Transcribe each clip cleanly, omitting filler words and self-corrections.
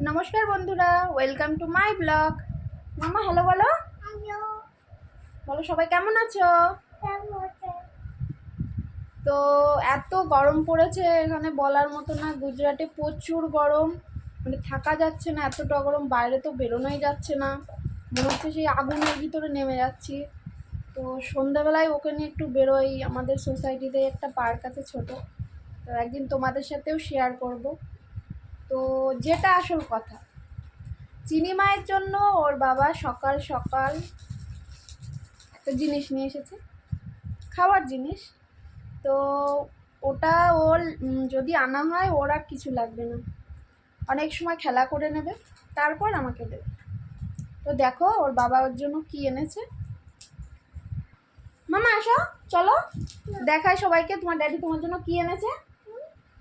নমস্কার বন্ধুরা, welcome to my blog. মামা হ্যালো বলো। বলো সবাই কেমন আছো? তো এত গরম পড়েছে এখানে বলার মতো না। গুজরাটে প্রচুর গরম, মানে থাকা যাচ্ছে না, এতটা গরম, বাইরে তো বেরোনোই যাচ্ছে না, মনে হচ্ছে সেই আগুনের ভিতরে নেমে যাচ্ছি। তো সন্ধ্যাবেলায় ওকে নিয়ে একটু বেরোই, আমাদের সোসাইটিতে একটা পার্ক আছে ছোট, তো একদিন তোমাদের সাথেও শেয়ার করব। তো যেটা আসল কথা, চিনি মায়ের জন্য ওর বাবা সকাল সকাল একটা জিনিস নিয়ে এসেছে, খাওয়ার জিনিস। তো ওটা ওর যদি আনা হয় ওর আর কিছু লাগবে না, অনেক সময় খেলা করে নেবে, তারপর আমাকে দেবে। তো দেখো ওর বাবা ওর জন্য কি এনেছে। মামা আসো, চলো দেখাই সবাইকে তোমার ড্যাডি তোমার জন্য কি এনেছে।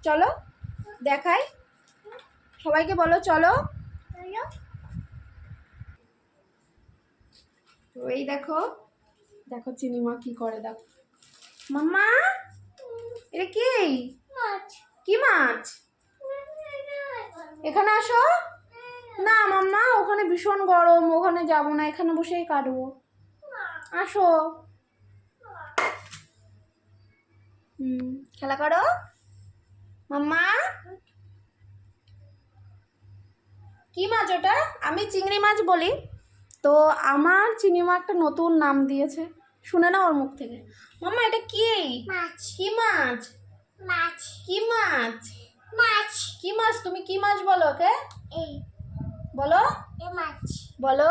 চলো দেখাই, সবাইকে বলো চলো। তো এই দেখো, দেখো চিনিমা কি করে, দেখো। মাম্মা এটা কি? কি মাছ? এখানে আসো না। মাম্মা ওখানে ভীষণ গরম, ওখানে যাবো না, এখানে বসেই কাটবো। আসো। খেলা করো মাম্মা। কি মাছ ওটা? আমি চিংড়ি মাছ বলি। তো আমার চিনিমা একটা নতুন নাম দিয়েছে, শুনে না ওর মুখ থেকে। মাম্মা এটা কি মাছ? কি মাছ? মাছ। কি মাছ? মাছ। কি মাছ? তুমি কি মাছ বলো ওকে? এই বলো। এ মাছ বলো।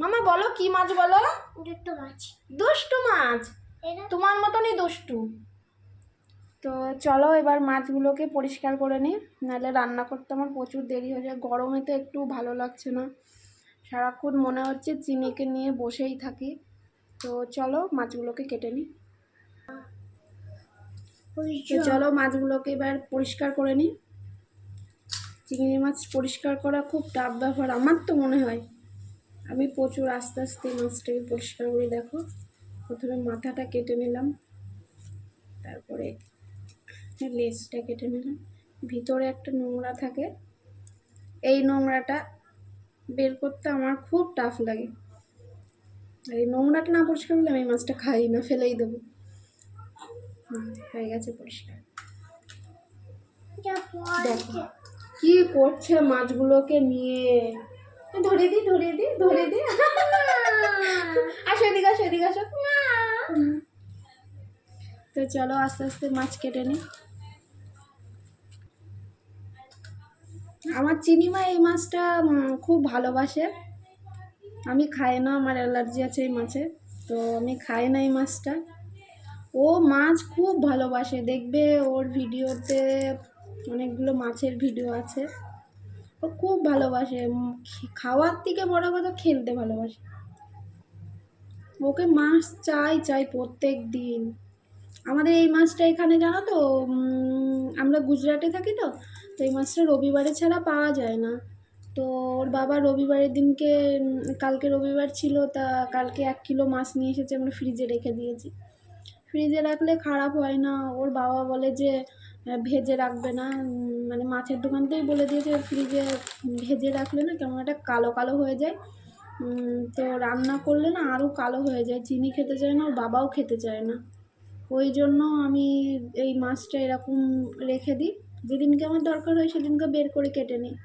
মামা বলো কি মাছ বলো? দুষ্টু মাছ। দুষ্টু মাছ? তোমার মতনই দুষ্টু। তো চলো এবার মাছগুলোকে পরিষ্কার করে নিই, নাহলে রান্না করতে আমার প্রচুর দেরি হয়ে যায়। গরমে তো একটু ভালো লাগছে না, সারাক্ষণ মনে হচ্ছে চিনিকে নিয়ে বসেই থাকি। তো চলো মাছগুলোকে কেটে নিই। তো চলো মাছগুলোকে এবার পরিষ্কার করে নিই। চিংড়ি মাছ পরিষ্কার করা খুব টাফ ব্যাপার আমার তো মনে হয়। আমি প্রচুর আস্তে আস্তে মাছটাকে পরিষ্কার করি। দেখো প্রথমে মাথাটা কেটে নিলাম, তারপরে লেজটা কেটে নিলাম। ভিতরে একটা নোংরা থাকে, এই নোংরাটা বের করতে আমার খুব টাফ লাগে। আর এই নোংরাটা না পরিষ্কার করলে আমি মাছটা খাই না, ফেলেই দেবো। হয়ে গেছে পরিষ্কার। দেখো কি করছে মাছগুলোকে নিয়ে। ধরিয়ে দিই ধরিয়ে দিই ধরিয়ে দিই। আসো এদিকে আসো এদিকে আসো। তো চলো আস্তে আস্তে মাছ কেটে নিই। আমার চিনিমা এই মাছটা খুব ভালোবাসে, আমি খাই না, আমার অ্যালার্জি আছে এই মাছে, তো আমি খাই না এই মাছটা। ও মাছ খুব ভালোবাসে, দেখবে ওর ভিডিওতে অনেকগুলো মাছের ভিডিও আছে। ও খুব ভালোবাসে, খাওয়ার থেকে বড় কথা খেলতে ভালোবাসে। ওকে মাছ চাই চাই প্রত্যেক দিন। আমাদের এই মাছটা এখানে জানো তো, আমরা গুজরাটে থাকি, তো তো এই মাছটা রবিবারে ছাড়া পাওয়া যায় না। তো ওর বাবা রবিবারের দিনকে, কালকে রবিবার ছিল, তা কালকে 1 কিলো মাছ নিয়ে এসেছে, আমরা ফ্রিজে রেখে দিয়েছি। ফ্রিজে রাখলে খারাপ হয় না, ওর বাবা বলে যে ভেজে রাখবে না, মানে মাছের দোকানতেই বলে দিয়েছে ফ্রিজে ভেজে রাখলে না কেমন একটা কালো কালো হয়ে যায়, তো রান্না করলে না আরও কালো হয়ে যায়। চিনি খেতে চায় না, ওর বাবাও খেতে চায় না। ওই জন্য আমি এই মাছটা এরকম রেখে দিই, যেদিনকে আমার দরকার হয় সেদিনকে বের করে কেটে নিই।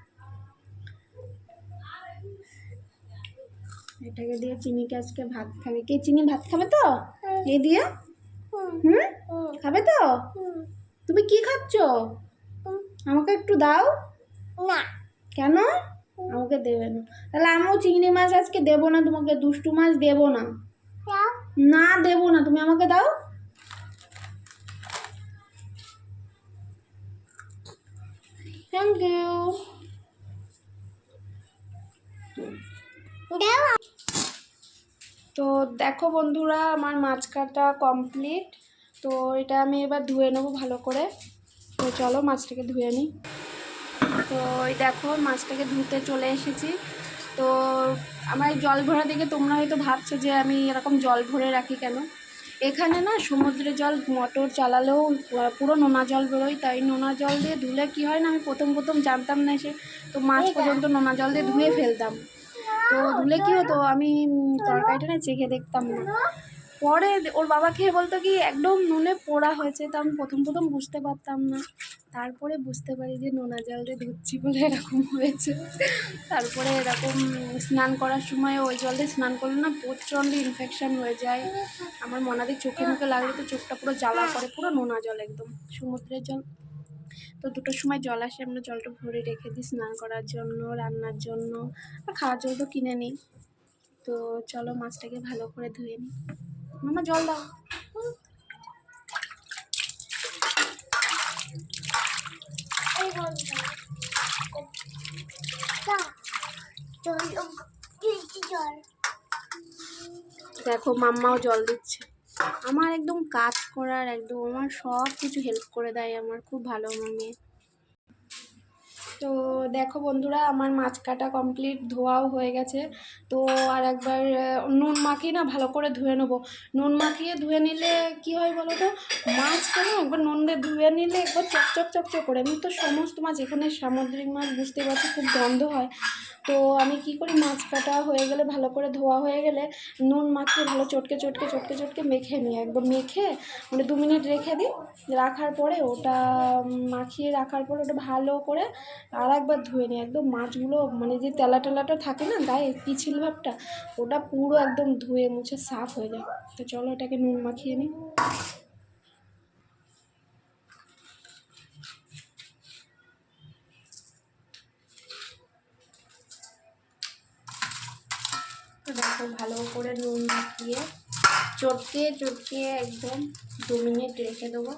এটাকে দিয়ে চিনিকে আজকে ভাত খাবে। কে চিনি ভাত খাবে তো এই দিয়ে? খাবে তো? তুমি কি খাচ্ছ? আমাকে একটু দাও না। কেন? আমাকে দেবে না? তাহলে আমিও চিংড়ি মাছ আজকে দেবো না তোমাকে, দুষ্টু মাছ দেবো না। না দেবো না, তুমি আমাকে দাও। Thank you. তো দেখো বন্ধুরা আমার মাছ কাটা কমপ্লিট। তো এটা আমি এবার ধুয়ে নেবো ভালো করে। তো চলো মাছটাকে ধুয়ে নিই। তো এই দেখো মাছটাকে ধুতে চলে এসেছি। তো আমার এই জল ভরা দেখে তোমরা হয়তো ভাবছো যে আমি এরকম জল ভরে রাখি কেন। এখানে না সমুদ্রের জল মোটর চালালেও পুরো নোনা জল বেরোয়, তাই নোনা জল দিয়ে ধুলে কী হয় না, আমি প্রথম জানতাম না এসে, তো মাছ পর্যন্ত নোনা জল দিয়ে ধুয়ে ফেলতাম। তো ধুলে কী হতো, আমি তরকারিটা না চেখে দেখতাম না, পরে ওর বাবা খেয়ে বলতো কি একদম নুনে পোড়া হয়েছে। তো আমি প্রথম বুঝতে পারতাম না, তারপরে বুঝতে পারি যে নোনা জল দিয়ে ধুচ্ছি বলে এরকম হয়েছে। তারপরে এরকম স্নান করার সময় ওই জল দিয়ে স্নান করলে না প্রচণ্ড ইনফেকশান হয়ে যায়। আমার মনাদের চোখে মুখে লাগলে তো চোখটা পুরো জ্বালা করে, পুরো নোনা জল একদম সমুদ্রের জল। তো দুটোর সময় জল আসে, আমরা জলটা ভরে রেখে দিই স্নান করার জন্য, রান্নার জন্য, আর খাওয়ার জল তো কিনে নিই। তো চলো মাছটাকে ভালো করে ধুয়ে নিই। মামা জল দাও। দেখো মাম্মাও জল দিচ্ছে। আমার একদম কাজ করার একদম আমার সব কিছু হেল্প করে দেয়, আমার খুব ভালো আমার মেয়ে। তো দেখো বন্ধুরা, আমার মাছ কাটা কমপ্লিট, ধোয়াও হয়ে গেছে। তো আর একবার নুন মাখিয়ে না ভালো করে ধুয়ে নেবো। নুন মাখিয়ে ধুয়ে নিলে কি হয় বলো তো, মাছটা না একবার নুন দিয়ে ধুয়ে নিলে একবার চকচক করে, আমি তো সমস্ত মাছ, এখানে সামুদ্রিক মাছ বুঝতে পারছি খুব গন্ধ হয়। তো আমি কি করি, মাছ কাটা হয়ে গেলে ভালো করে ধোয়া হয়ে গেলে নুন মাখিয়ে ভালো চটকে মেখে নিই, একদম মেখে মানে 2 মিনিট রেখে দিই। রাখার পরে ওটা মাখিয়ে রাখার পরে ওটা ভালো করে আর একবার ধুয়ে নিই, একদম মাছগুলো মানে যে তেলাটা থাকে না গায়ে পিছিল ভাবটা, ওটা পুরো একদম ধুয়ে মুছে সাফ হয়ে যায়। তো চলো এটাকে নুন মাখিয়ে নিই। তো দেখো ভালো করে নুন মাখিয়ে চটকে একদম 2 মিনিট রেখে দেবো।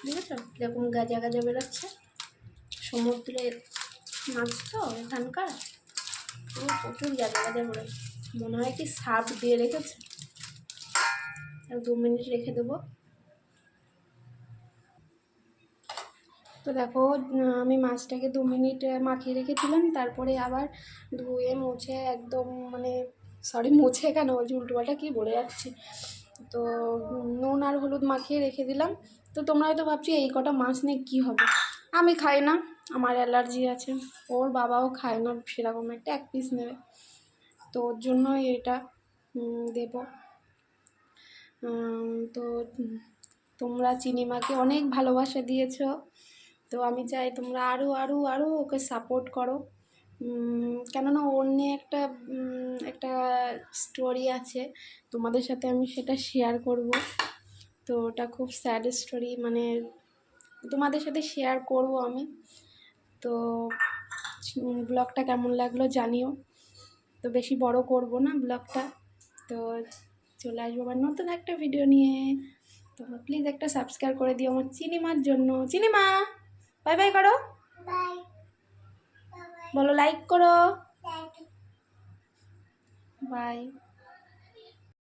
বুঝেছো, এরকম গাজা বেরোচ্ছে, সমুদ্রের মাছ তো এখানকার, পুরো প্রচুর গাজা বেরোয়, মনে হয় কি সাপ দিয়ে রেখেছে। আর 2 মিনিট রেখে দেবো। তো দেখো আমি মাছটাকে 2 মিনিট মাখিয়ে রেখেছিলাম, তারপরে আবার ধুয়ে মুছে একদম মানে মুছে কেন উল্টোপাল্টা কী বলে যাচ্ছি। তো নুন আর হলুদ মাখিয়ে রেখে দিলাম। তো তোমরা হয়তো ভাবছি এই কটা মাছ নিয়ে কী হবে, আমি খাই না, আমার অ্যালার্জি আছে, ওর বাবাও খায় না সেরকম একটা, 1 পিস নেবে, তো ওর জন্যই এটা দেব। তো তোমরা চিনিমাকে অনেক ভালোবাসা দিয়েছো, তো আমি চাই তোমরা আরও ওকে সাপোর্ট করো। কেননা ওর নিয়ে একটা স্টোরি আছে, তোমাদের সাথে আমি সেটা শেয়ার করব। তো ওটা খুব স্যাড স্টোরি, মানে তোমাদের সাথে শেয়ার করব আমি। তো ব্লগটা কেমন লাগলো জানিও। তো বেশি বড় করব না ব্লগটা, তো চলে আসবো আবার নতুন একটা ভিডিও নিয়ে। তোমরা প্লিজ একটা সাবস্ক্রাইব করে দিও আমার চিনিমার জন্য। চিনিমা বাই বাই করো, বলো লাইক করো, বাই।